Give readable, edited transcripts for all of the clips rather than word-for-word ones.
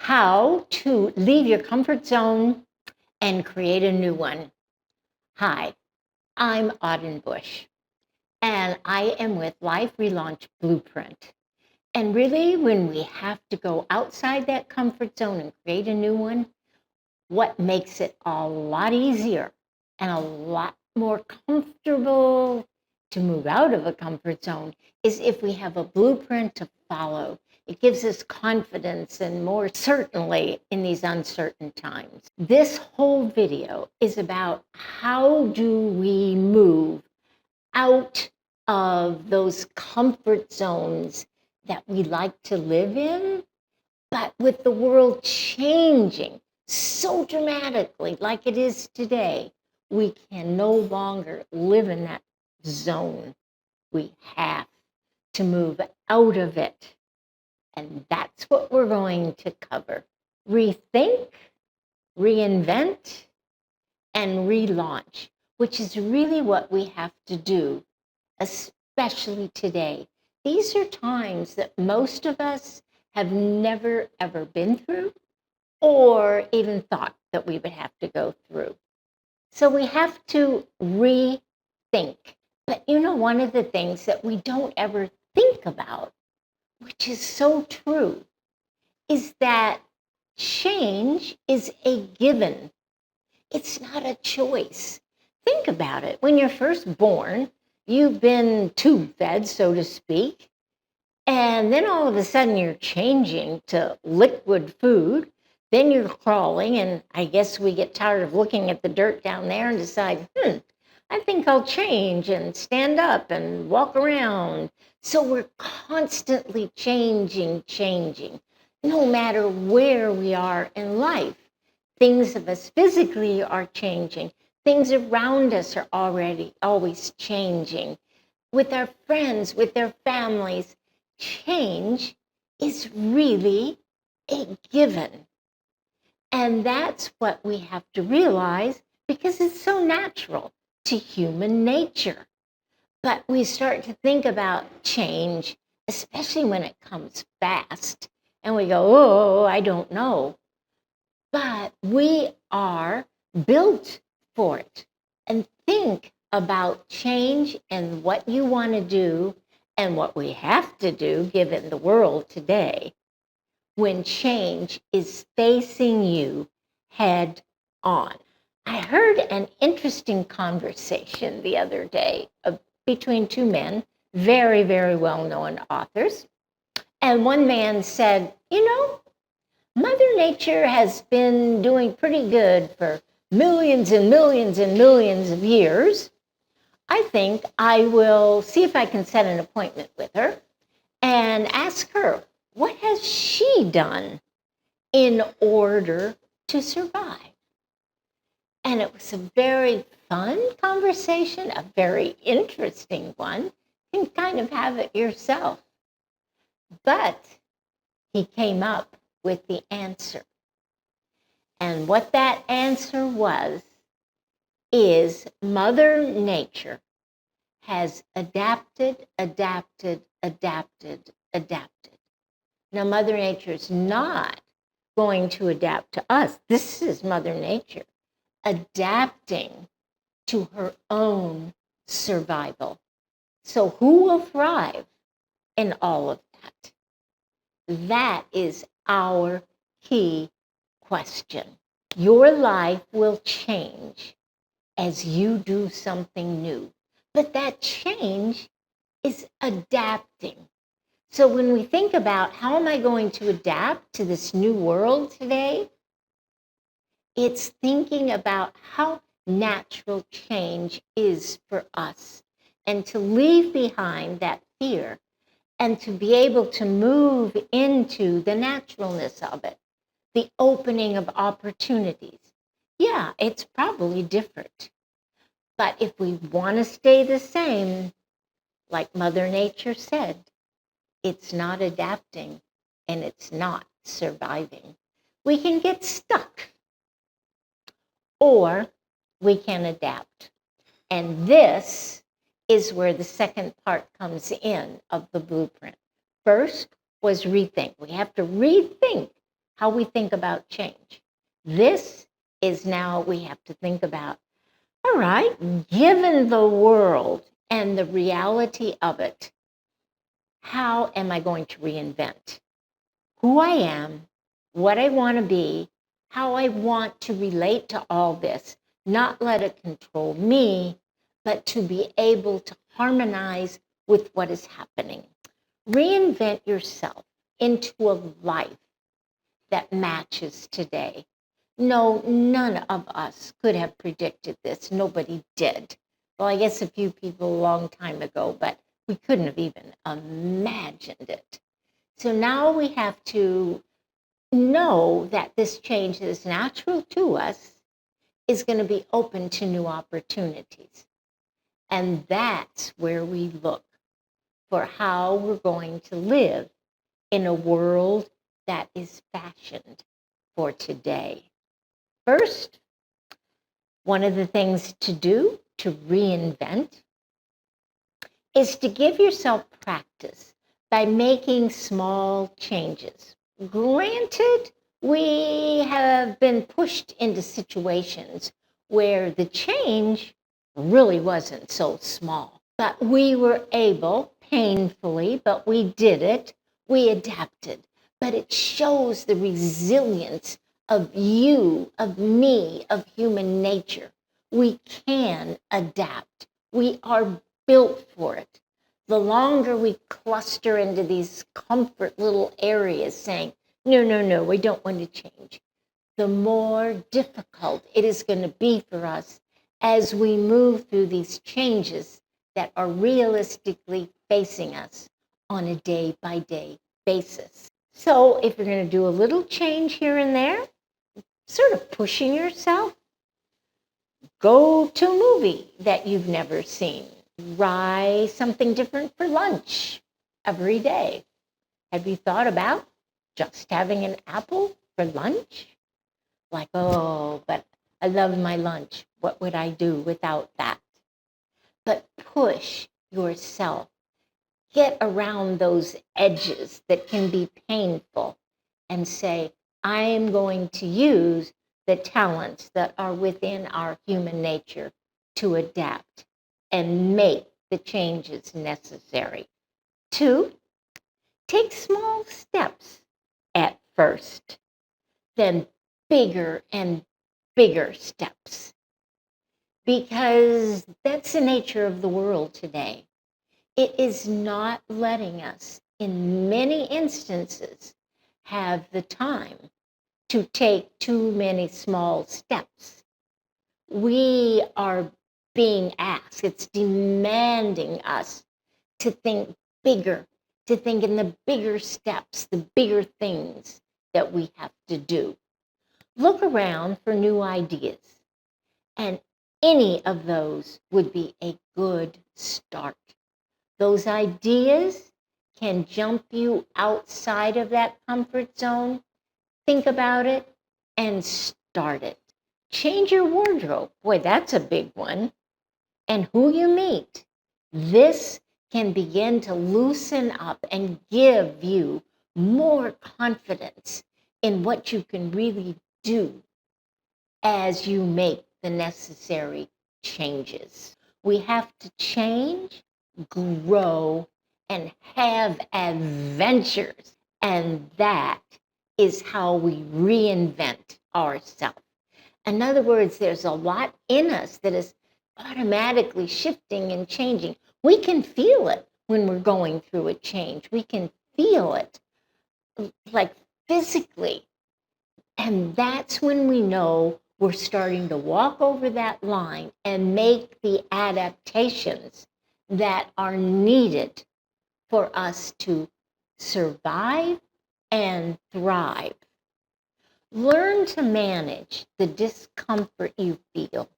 how to leave your comfort zone and create a new one. Hi, I'm Auden Bush, and I am with Life Relaunch Blueprint. And really, when we have to go outside that comfort zone and create a new one, what makes it a lot easier and a lot more comfortable to move out of a comfort zone is if we have a blueprint to follow. It gives us confidence and more certainly in these uncertain times. This whole video is about how do we move out of those comfort zones that we like to live in, but with the world changing so dramatically like it is today, we can no longer live in that zone. We have to move out of it. And that's what we're going to cover. Rethink, reinvent, and relaunch, which is really what we have to do, especially today. These are times that most of us have never, ever been through or even thought that we would have to go through. So we have to rethink. But one of the things that we don't ever think about, which is so true, is that change is a given. It's not a choice. Think about it. When you're first born, you've been tube-fed, so to speak, and then all of a sudden you're changing to liquid food. Then you're crawling, and I guess we get tired of looking at the dirt down there and decide, I think I'll change and stand up and walk around. So we're constantly changing, no matter where we are in life. Things of us physically are changing. Things around us are always changing. With our friends, with their families, change is really a given. And that's what we have to realize because it's so natural to human nature. But we start to think about change, especially when it comes fast, and we go, oh, I don't know. But we are built for it. And think about change and what you want to do and what we have to do given the world today when change is facing you head on. I heard an interesting conversation the other day between two men, very, very well-known authors. And one man said, Mother Nature has been doing pretty good for millions and millions and millions of years. I think I will see if I can set an appointment with her and ask her, what has she done in order to survive? And it was a very fun conversation, a very interesting one. You can kind of have it yourself. But he came up with the answer. And what that answer was is Mother Nature has adapted. Now, Mother Nature is not going to adapt to us. This is Mother Nature adapting to her own survival. So who will thrive in all of that? That is our key question. Your life will change as you do something new. But that change is adapting. So when we think about how am I going to adapt to this new world today, it's thinking about how natural change is for us and to leave behind that fear and to be able to move into the naturalness of it, the opening of opportunities. Yeah, it's probably different. But if we want to stay the same, like Mother Nature said, it's not adapting and it's not surviving. We can get stuck or we can adapt. And this is where the second part comes in of the blueprint. First was rethink. We have to rethink how we think about change. This is now we have to think about, all right, given the world and the reality of it, how am I going to reinvent who I am, what I want to be, how I want to relate to all this, not let it control me, but to be able to harmonize with what is happening. Reinvent yourself into a life that matches today. No, none of us could have predicted this. Nobody did. Well, I guess a few people a long time ago, but we couldn't have even imagined it. So now we have to know that this change that is natural to us is going to be open to new opportunities. And that's where we look for how we're going to live in a world that is fashioned for today. First, one of the things to do to reinvent is to give yourself practice by making small changes. Granted, we have been pushed into situations where the change really wasn't so small, but we were able, painfully, but we did it, we adapted. But it shows the resilience of you, of me, of human nature. We can adapt. We are built for it. The longer we cluster into these comfort little areas saying, no, no, no, we don't want to change, the more difficult it is going to be for us as we move through these changes that are realistically facing us on a day-by-day basis. So if you're going to do a little change here and there, sort of pushing yourself, go to a movie that you've never seen. Try something different for lunch every day. Have you thought about just having an apple for lunch? Like, oh, but I love my lunch. What would I do without that? But push yourself. Get around those edges that can be painful and say, I am going to use the talents that are within our human nature to adapt and make the changes necessary. 2, take small steps at first, then bigger and bigger steps, because that's the nature of the world today. It is not letting us, in many instances, have the time to take too many small steps. We are being asked, it's demanding us to think bigger, to think in the bigger steps, the bigger things that we have to do. Look around for new ideas, and any of those would be a good start. Those ideas can jump you outside of that comfort zone. Think about it and start it. Change your wardrobe. Boy, that's a big one. And who you meet. This can begin to loosen up and give you more confidence in what you can really do as you make the necessary changes. We have to change, grow, and have adventures. And that is how we reinvent ourselves. In other words, there's a lot in us that is automatically shifting and changing. We can feel it when we're going through a change. We can feel it like physically. And that's when we know we're starting to walk over that line and make the adaptations that are needed for us to survive and thrive. Learn to manage the discomfort you feel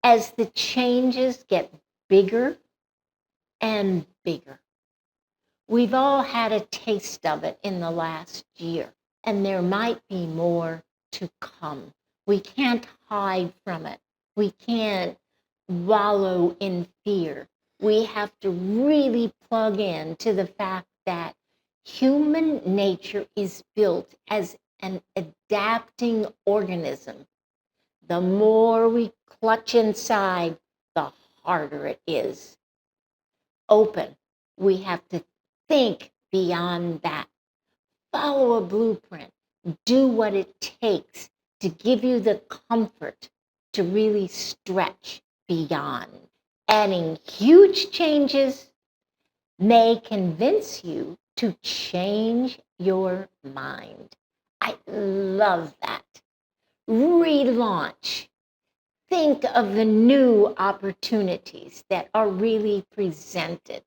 as the changes get bigger and bigger. We've all had a taste of it in the last year, and there might be more to come. We can't hide from it. We can't wallow in fear. We have to really plug in to the fact that human nature is built as an adapting organism. The more we clutch inside, the harder it is. Open. We have to think beyond that. Follow a blueprint. Do what it takes to give you the comfort to really stretch beyond. Adding huge changes may convince you to change your mind. I love that. Relaunch. Think of the new opportunities that are really presented,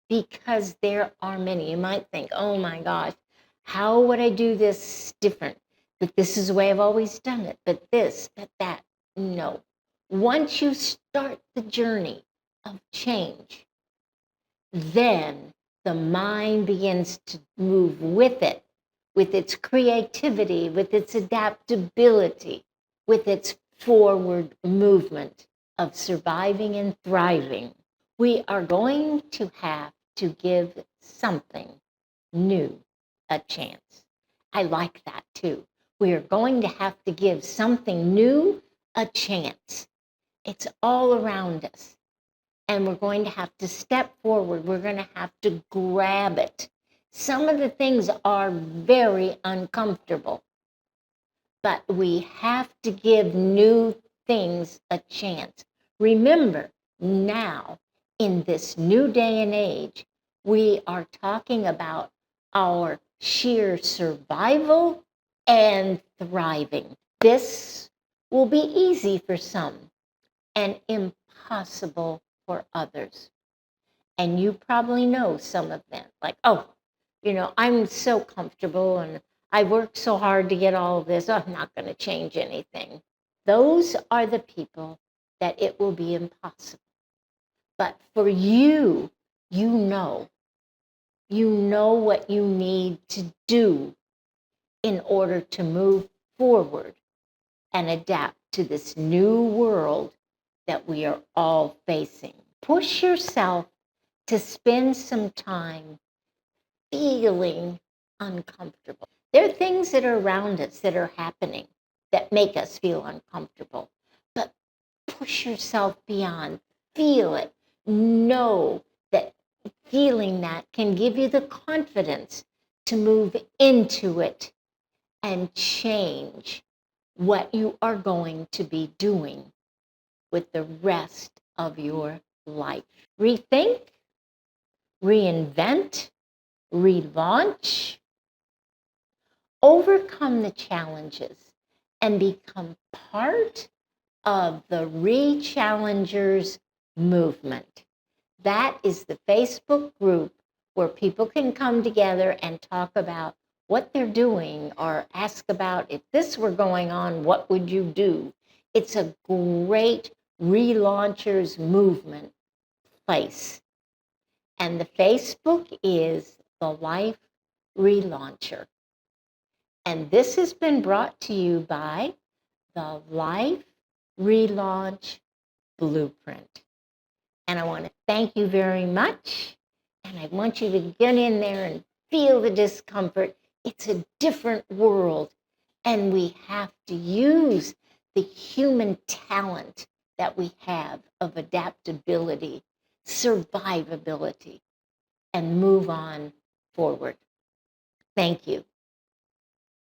because there are many. You might think, oh my gosh, how would I do this different? But this is the way I've always done it. But this, but that. No. Once you start the journey of change, then the mind begins to move with it, with its creativity, with its adaptability, with its forward movement of surviving and thriving. We are going to have to give something new a chance. I like that too. We are going to have to give something new a chance. It's all around us. And we're going to have to step forward. We're going to have to grab it. Some of the things are very uncomfortable, but we have to give new things a chance. Remember, now, in this new day and age, we are talking about our sheer survival and thriving. This will be easy for some and impossible for others. And you probably know some of them, like, oh, I'm so comfortable and I worked so hard to get all of this. I'm not going to change anything. Those are the people that it will be impossible. But for you, you know what you need to do in order to move forward and adapt to this new world that we are all facing. Push yourself to spend some time feeling uncomfortable. There are things that are around us that are happening that make us feel uncomfortable. But push yourself beyond. Feel it. Know that feeling that can give you the confidence to move into it and change what you are going to be doing with the rest of your life. Rethink, reinvent, relaunch, overcome the challenges, and become part of the Re-Challengers movement. That is the Facebook group where people can come together and talk about what they're doing or ask about, if this were going on, what would you do? It's a great relaunchers movement place. And the Facebook is the Life Relauncher. And this has been brought to you by the Life Relaunch Blueprint. And I want to thank you very much. And I want you to get in there and feel the discomfort. It's a different world. And we have to use the human talent that we have of adaptability, survivability, and move on forward. Thank you.